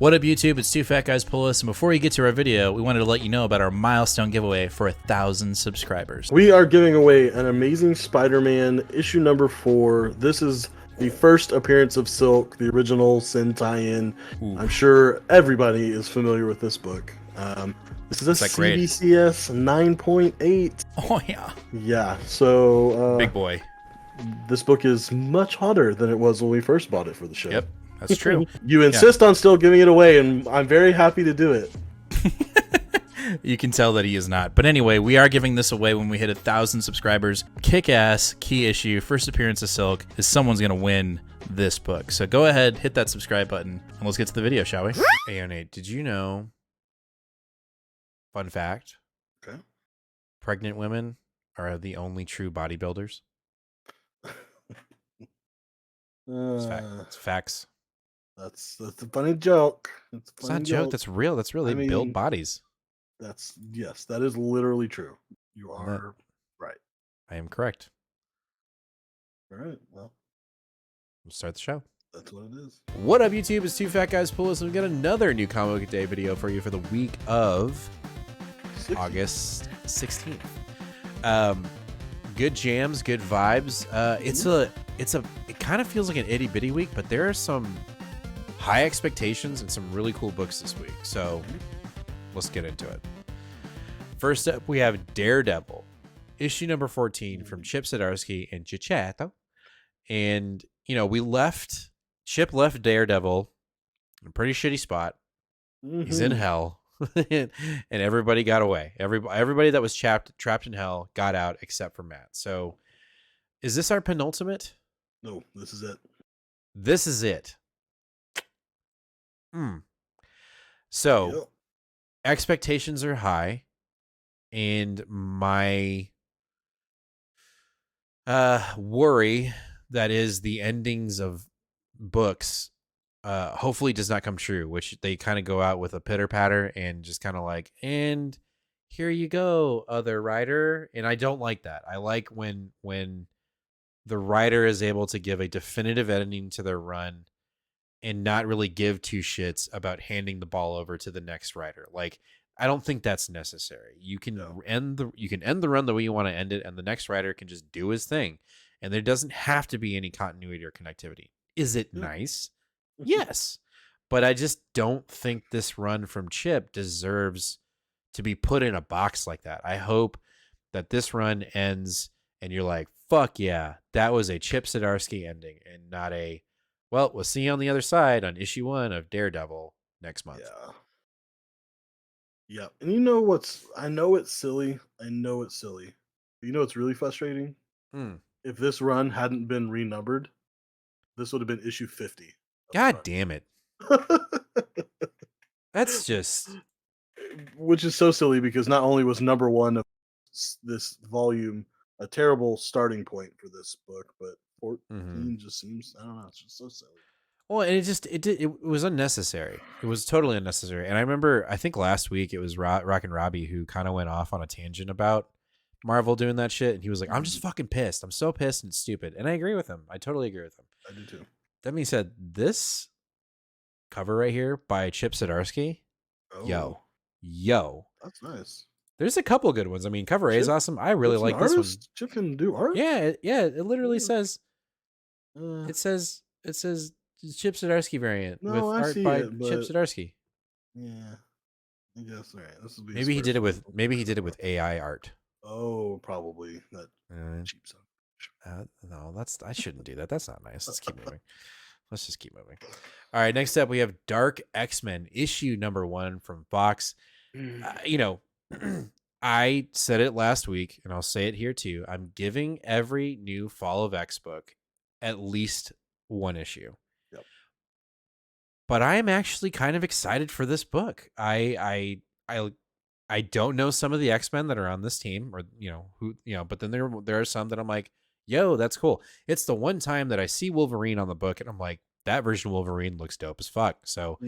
What up, YouTube? It's Two Fat Guys Pull Us, and before we get to our video, we wanted to let you know about our milestone giveaway for 1,000 subscribers. We are giving away an Amazing Spider-Man issue number 4. This is the first appearance of Silk, the original Sin tie-in. I'm sure everybody is familiar with this book. This is a CBCS 9.8. Oh, yeah. Yeah, so... Big boy. This book is much hotter than it was when we first bought it for the show. Yep, that's true. You insist on still giving it away, and I'm very happy to do it. You can tell that he is not. But anyway, we are giving this away when we hit 1,000 subscribers. Kick-ass, key issue, first appearance of Silk, is someone's going to win this book. So go ahead, hit that subscribe button, and let's get to the video, shall we? Hey, Nate, did you know, fun fact, Okay. pregnant women are the only true bodybuilders? It's facts. That's a funny joke. It's not a joke. That's real. That's real. They build bodies. Yes, that is literally true. You are right. I am correct. All right. Well, we'll start the show. That's what it is. What up, YouTube? It's Two Fat Guys Pull Us, and we've got another new comic book day video for you for the week of August 16th. Good jams, good vibes. It kind of feels like an itty bitty week, but there are some high expectations and some really cool books this week. So let's get into it. First up, we have Daredevil, issue number 14 from Chip Zdarsky and Giachato. And, you know, Chip left Daredevil in a pretty shitty spot. He's in hell. And everybody got away. Everybody that was trapped in hell got out except for Matt. So is this our penultimate? No, this is it. This is it. So expectations are high, and my worry that is the endings of books hopefully does not come true, which they kind of go out with a pitter patter and just kind of like, and here you go, other writer. And I don't like that. I like when the writer is able to give a definitive ending to their run and not really give two shits about handing the ball over to the next writer. Like, I don't think that's necessary. You can end the run the way you want to end it, and the next writer can just do his thing. And there doesn't have to be any continuity or connectivity. Is it nice? Yes. But I just don't think this run from Chip deserves to be put in a box like that. I hope that this run ends and you're like, fuck yeah, that was a Chip Zdarsky ending and not a, well, we'll see you on the other side on issue 1 of Daredevil next month. Yeah. And you know I know it's silly. But you know what's really frustrating? If this run hadn't been renumbered, this would have been issue 50. God damn it. That's just... Which is so silly because not only was number 1 of this volume a terrible starting point for this book, but 14 just seems, I don't know, it's just so silly. Well, and it was unnecessary. It was totally unnecessary. And I remember, I think last week it was Rock and Robbie who kind of went off on a tangent about Marvel doing that shit. And he was like, I'm just fucking pissed. I'm so pissed and stupid. And I agree with him. I totally agree with him. I do too. That being said, this cover right here by Chip Zdarsky, yo. That's nice. There's a couple good ones. I mean, cover A is awesome. I really like this one. Chip can do art? Yeah. It literally says, it says Chip Zdarsky variant with art by Chip Zdarsky. Yeah. I guess all right. This will be maybe he did it with AI art. Oh, probably that cheap stuff. No, I shouldn't do that. That's not nice. Let's keep moving. Let's just keep moving. All right, next up we have Dark X-Men issue number 1 from Fox. You know, I said it last week, and I'll say it here too. I'm giving every new Fall of X book at least 1 issue. Yep. But I am actually kind of excited for this book. I don't know some of the X-Men that are on this team, or but then there are some that I'm like, yo, that's cool. It's the one time that I see Wolverine on the book, and I'm like, that version of Wolverine looks dope as fuck. So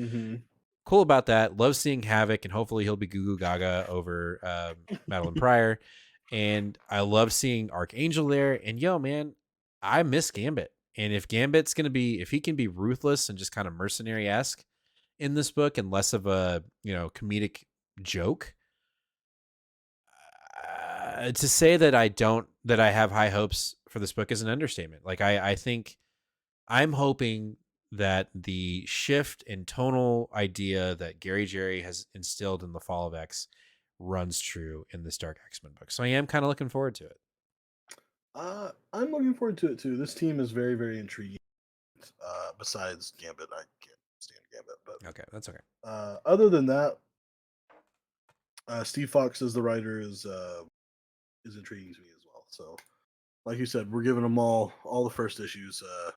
cool about that. Love seeing Havoc, and hopefully he'll be Goo Goo Gaga over Madeline Pryor. And I love seeing Archangel there. And yo, man, I miss Gambit. And if Gambit's if he can be ruthless and just kind of mercenary-esque in this book and less of a, comedic joke. To say that I have high hopes for this book is an understatement. Like I think I'm hoping that the shift in tonal idea that Gary Jerry has instilled in the Fall of X runs true in this Dark X-Men book. So I am kind of looking forward to it. I'm looking forward to it too. This team is very, very intriguing. Besides Gambit, I can't stand Gambit, but Okay, that's okay. other than that, Steve Fox as the writer is intriguing to me as well. So, like you said, we're giving them all the first issues a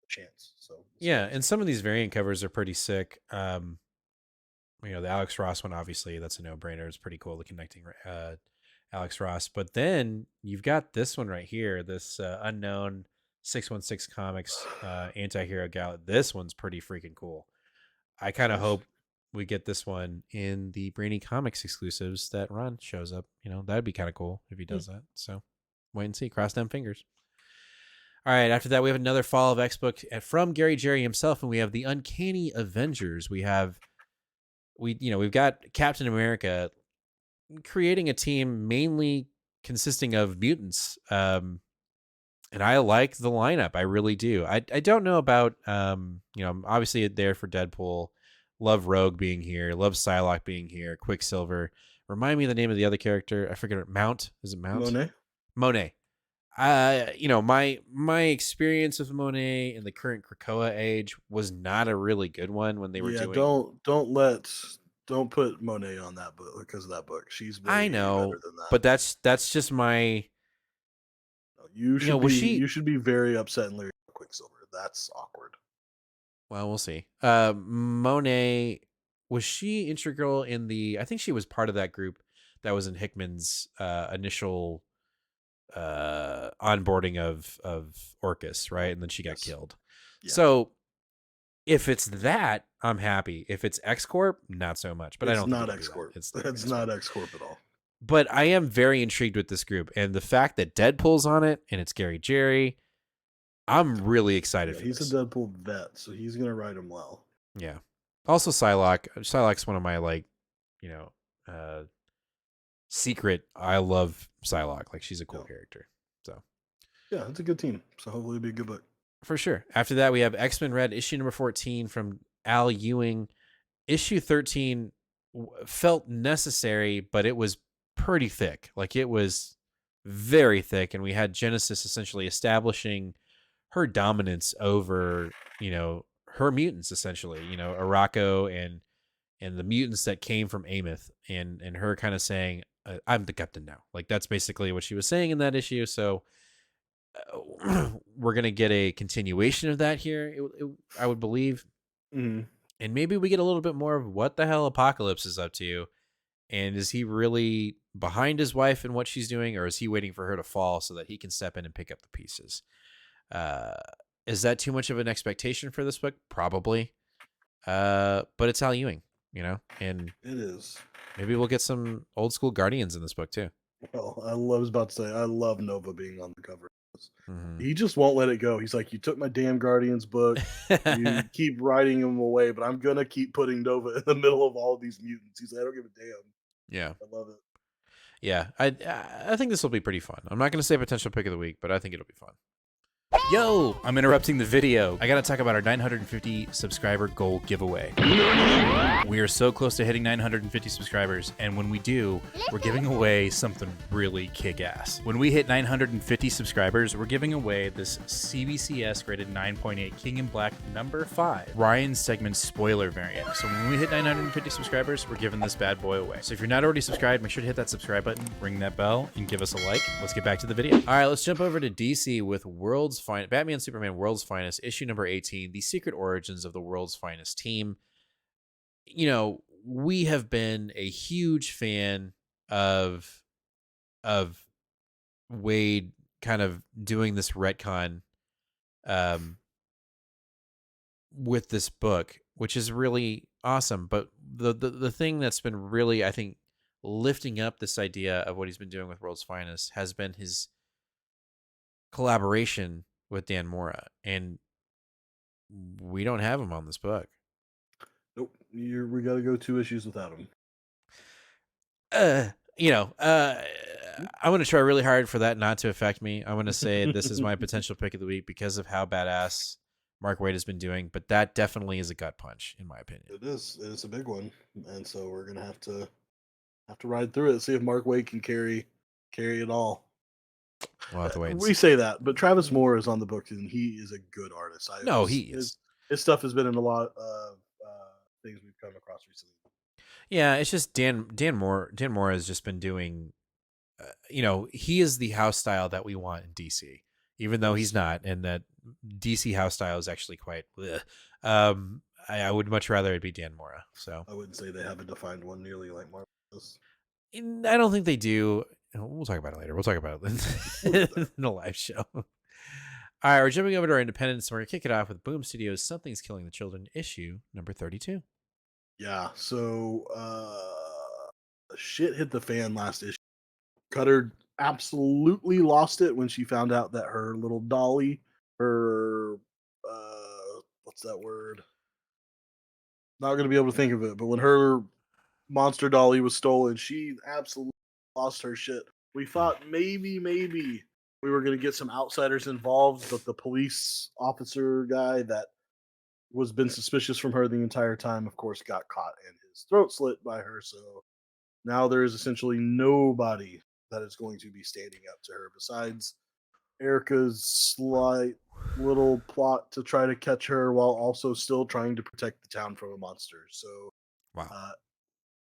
chance. So yeah, and some of these variant covers are pretty sick. The Alex Ross one, obviously, that's a no-brainer. It's pretty cool, the connecting Alex Ross. But then you've got this one right here, this unknown 616 Comics anti-hero gal. This one's pretty freaking cool. I kind of hope we get this one in the Brainy Comics exclusives that Ron shows up. That'd be kind of cool if he does that. So wait and see. Cross them fingers. All right. After that, we have another Fall of X book from Gary Jerry himself, and we have the Uncanny Avengers. We've got Captain America creating a team mainly consisting of mutants. And I like the lineup. I really do. I don't know about, I'm obviously there for Deadpool. Love Rogue being here. Love Psylocke being here. Quicksilver. Remind me of the name of the other character. I forget. Mount. Is it Mount? Monet. My experience with Monet in the current Krakoa age was not a really good one when they were doing. Don't put Monet on that book because of that book. She's way better than that. But that's just my. You should be very upset and leery of Quicksilver. That's awkward. Well, we'll see. Monet, was she integral in the? I think she was part of that group that was in Hickman's initial onboarding of Orcus, right? And then she got killed. Yeah. So if it's that, I'm happy. If it's X Corp, not so much. But I don't. Not X Corp. It's not X Corp at all. But I am very intrigued with this group, and the fact that Deadpool's on it and it's Gary Jerry, I'm really excited for this. He's a Deadpool vet, so he's gonna write him well. Yeah. Also, Psylocke. Psylocke's one of my secret. I love Psylocke. Like, she's a cool character. So yeah, it's a good team. So hopefully it'll be a good book for sure. After that, we have X-Men Red issue number 14 from Al Ewing. Issue 13 felt necessary, but it was pretty thick. Like, it was very thick, and we had Genesis essentially establishing her dominance over, her mutants, essentially, Arakko and the mutants that came from Ameth, and her kind of saying, I'm the captain now. Like, that's basically what she was saying in that issue. So we're going to get a continuation of that here, I would believe. Mm-hmm. And maybe we get a little bit more of what the hell Apocalypse is up to. And is he really behind his wife and what she's doing, or is he waiting for her to fall so that he can step in and pick up the pieces? Is that too much of an expectation for this book? Probably. But it's Al Ewing, and it is. Maybe we'll get some old school Guardians in this book too. Well, I was about to say, I love Nova being on the cover. Mm-hmm. He just won't let it go. He's like, you took my damn Guardians book. You keep writing them away, but I'm going to keep putting Nova in the middle of all of these mutants. He's like, I don't give a damn. Yeah. I love it. Yeah. I think this will be pretty fun. I'm not going to say potential pick of the week, but I think it'll be fun. Yo, I'm interrupting the video. I got to talk about our 950 subscriber goal giveaway. We are so close to hitting 950 subscribers, and when we do, we're giving away something really kick-ass. When we hit 950 subscribers, we're giving away this CBCS graded 9.8 King in Black number 5 Ryan's segment spoiler variant. So when we hit 950 subscribers, we're giving this bad boy away. So if you're not already subscribed, make sure to hit that subscribe button, ring that bell, and give us a like. Let's get back to the video. All right, let's jump over to DC with Batman Superman World's Finest, issue number 18, The Secret Origins of the World's Finest Team. We have been a huge fan of Wade kind of doing this retcon with this book, which is really awesome. But the thing that's been really, I think, lifting up this idea of what he's been doing with World's Finest has been his collaboration with Dan Mora, and we don't have him on this book. Nope. We got to go 2 issues without him. uh, you know, uh, I'm going to try really hard for that not to affect me. I'm going to say this is my potential pick of the week because of how badass Mark Waid has been doing, but that definitely is a gut punch in my opinion. It is. It is a big one, and so we're gonna have to ride through it. See if Mark Waid can carry it all. We'll have to wait and We see. say that, but Travis Moore is on the book, and he is a good artist. No, he is. His stuff has been in a lot of things we've come across recently. Yeah, it's just Dan Moore has just been doing he is the house style that we want in DC, even though he's not, and that DC house style is actually quite. Bleh. I would much rather it be Dan Mora. So I wouldn't say they have a defined one nearly like Marvel does. I don't think they do. We'll talk about it later. We'll talk about it in the live show. All right, we're jumping over to our independence. We're gonna kick it off with Boom Studios' "Something's Killing the Children" issue number 32. Yeah. So shit hit the fan last issue. Cutter absolutely lost it when she found out that her little dolly, her what's that word? Not gonna be able to think of it, but when her monster dolly was stolen, she absolutely lost her shit. We thought maybe we were gonna get some outsiders involved, but the police officer guy that was been suspicious from her the entire time, of course, got caught and his throat slit by her. So now there is essentially nobody that is going to be standing up to her besides Erica's slight little plot to try to catch her while also still trying to protect the town from a monster. So, Wow.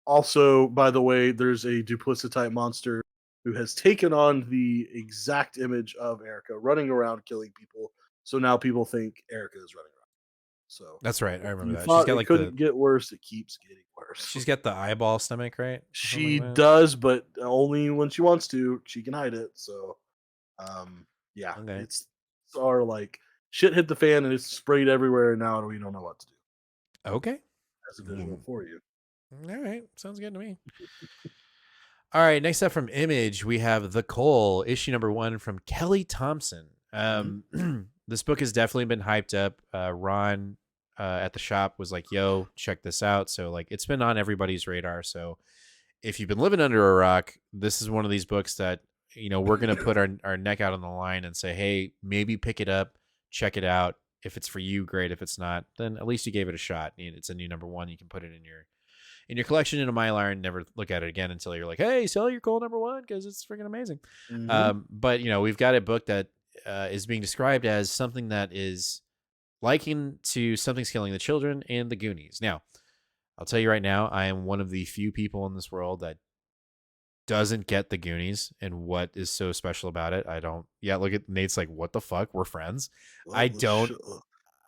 also, by the way, there's a duplicitite monster who has taken on the exact image of Erica running around killing people. So now people think Erica is running around. So That's right. I if remember you that. She's thought got it like the couldn't get worse, it keeps getting worse. she's got the eyeball stomach, right? Something She like that. does, but only when she wants to. She can hide it. So, yeah, Okay. it's our like shit hit the fan and it's sprayed everywhere. And now we don't know what to do Okay. as a visual for you. All right. Sounds good to me. All right. Next up from Image, we have The Coal, issue number 1 from Kelly Thompson. This book has definitely been hyped up. Ron at the shop was like, yo, check this out. So, like, it's been on everybody's radar. So, if you've been living under a rock, this is one of these books that, we're going to put our neck out on the line and say, hey, maybe pick it up, check it out. If it's for you, great. If it's not, then at least you gave it a shot. It's a new number 1. You can put it in your collection in a Mylar and never look at it again until you're like, hey, sell your Coal number 1 because it's freaking amazing. But we've got a book that is being described as something that is likened to Something's Killing the Children and the Goonies. Now, I'll tell you right now, I am one of the few people in this world that doesn't get the Goonies and what is so special about it. I don't. Yeah, look at Nate's like, what the fuck? We're friends. Well, I don't.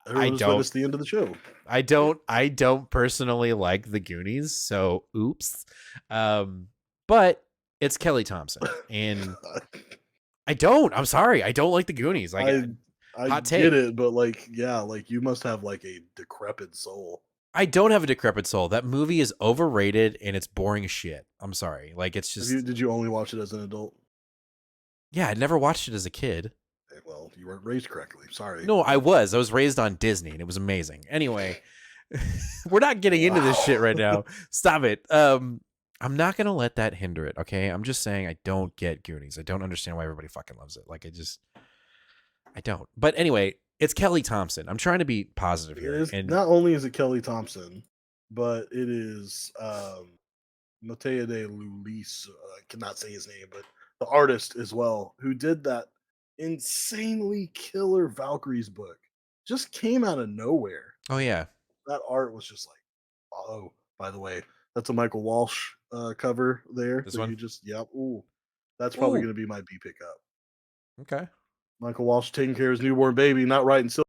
Everyone just witnessed the end of the show. I don't personally like the Goonies, so oops. But it's Kelly Thompson, and I don't. I'm sorry, I don't like the Goonies. Like, I hot take. get it, but like, yeah, like you must have like a decrepit soul. I don't have a decrepit soul. That movie is overrated and it's boring as shit. I'm sorry. Like, it's just. Did you only watch it as an adult? Yeah, I never watched it as a kid. Well, you weren't raised correctly. Sorry. No, I was. I was raised on Disney and it was amazing. Anyway, we're not getting into this shit right now. Stop it. I'm not gonna let that hinder it. Okay, I'm just saying I don't get Goonies. I don't understand why everybody fucking loves it. Like, I don't. But anyway, it's Kelly Thompson. I'm trying to be positive here. And not only is it Kelly Thompson, but it is Matea de Lulis. I cannot say his name, but the artist as well, who did that insanely killer Valkyries book. Just came out of nowhere. oh yeah, That art was just like, oh, by the way, that's a Michael Walsh cover there. This one? You just, yep. Ooh, that's probably going to be my B pickup. Okay. Michael Walsh taking care of his newborn baby, not writing silver.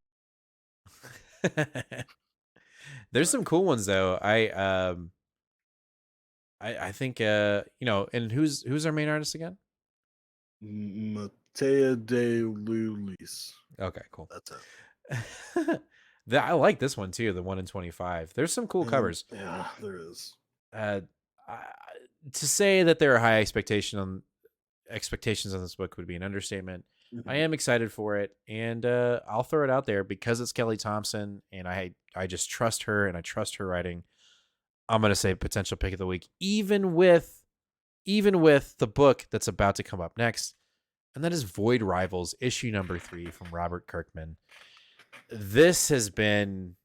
There's some cool ones though. I think and who's our main artist again? Matea de Lulis. Okay, cool. That's it. I like this one too, the 1 in 25. There's some cool covers. Yeah, there is. To say that there are high expectations on this book would be an understatement. I am excited for it, and I'll throw it out there because it's Kelly Thompson, and I just trust her, and I trust her writing. I'm going to say potential pick of the week, even with the book that's about to come up next. And that is Void Rivals, issue number 3 from Robert Kirkman. This has been,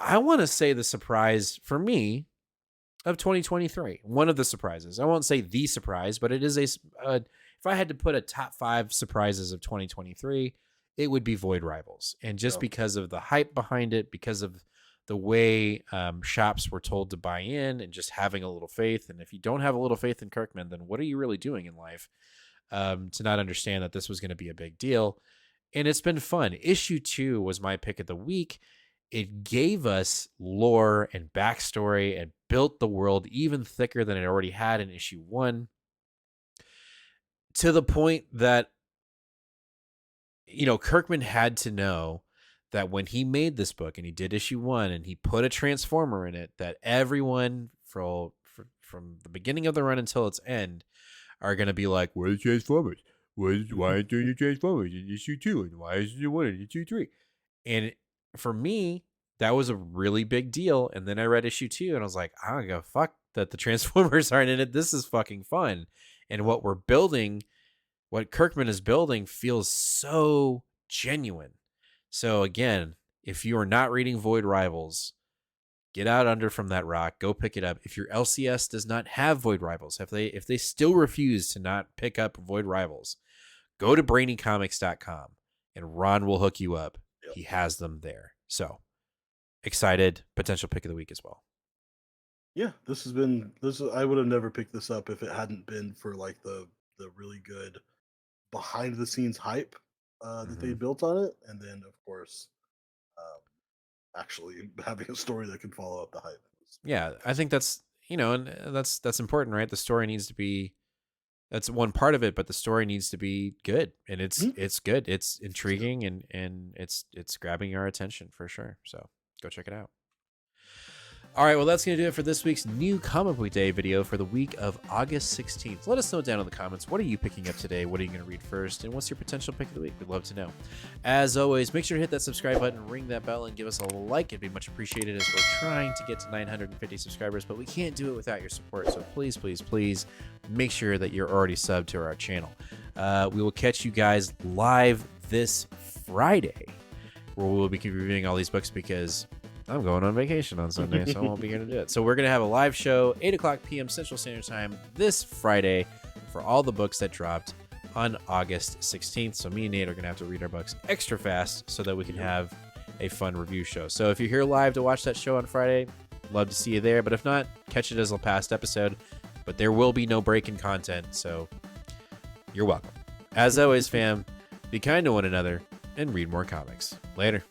I want to say, the surprise for me of 2023. One of the surprises. I won't say the surprise, but it is if I had to put a top 5 surprises of 2023, it would be Void Rivals. And just because of the hype behind it, because of the way shops were told to buy in, and just having a little faith. And if you don't have a little faith in Kirkman, then what are you really doing in life to not understand that this was going to be a big deal? And it's been fun. Issue 2 was my pick of the week. It gave us lore and backstory and built the world even thicker than it already had in issue 1, to the point that, you know, Kirkman had to know that when he made this book and he did issue 1 and he put a transformer in it, that everyone from the beginning of the run until its end are going to be like, where's Transformers? Why aren't there any Transformers in issue 2? And why is there one in issue 3? And for me, that was a really big deal. And then I read issue 2 and I was like, I don't give a fuck that the Transformers aren't in it. This is fucking fun. And what we're building, what Kirkman is building, feels so genuine. So again, if you are not reading Void Rivals, get out under from that rock. Go pick it up. If your LCS does not have Void Rivals, if they still refuse to not pick up Void Rivals, go to brainycomics.com and Ron will hook you up. Yep. He has them there. So excited. Potential pick of the week as well. Yeah, I would have never picked this up if it hadn't been for like the really good behind the scenes hype that they built on it, and then of course actually having a story that can follow up the hype. Yeah, I think that's, you know, and that's important, right? The story needs to be, that's one part of it, but the story needs to be good, and it's good, it's intriguing, and it's grabbing our attention for sure. So go check it out. All right, well, that's going to do it for this week's new Comic Book Day video for the week of August 16th. Let us know down in the comments, what are you picking up today? What are you going to read first? And what's your potential pick of the week? We'd love to know. As always, make sure to hit that subscribe button, ring that bell, and give us a like. It'd be much appreciated, as we're trying to get to 950 subscribers, but we can't do it without your support. So please, please, please make sure that you're already subbed to our channel. We will catch you guys live this Friday, where we will be reviewing all these books, because I'm going on vacation on Sunday, so I won't be here to do it. So we're going to have a live show, 8 o'clock p.m. Central Standard Time this Friday, for all the books that dropped on August 16th. So me and Nate are going to have to read our books extra fast so that we can have a fun review show. So if you're here live to watch that show on Friday, love to see you there. But if not, catch it as a past episode. But there will be no break in content, so you're welcome. As always, fam, be kind to one another and read more comics. Later.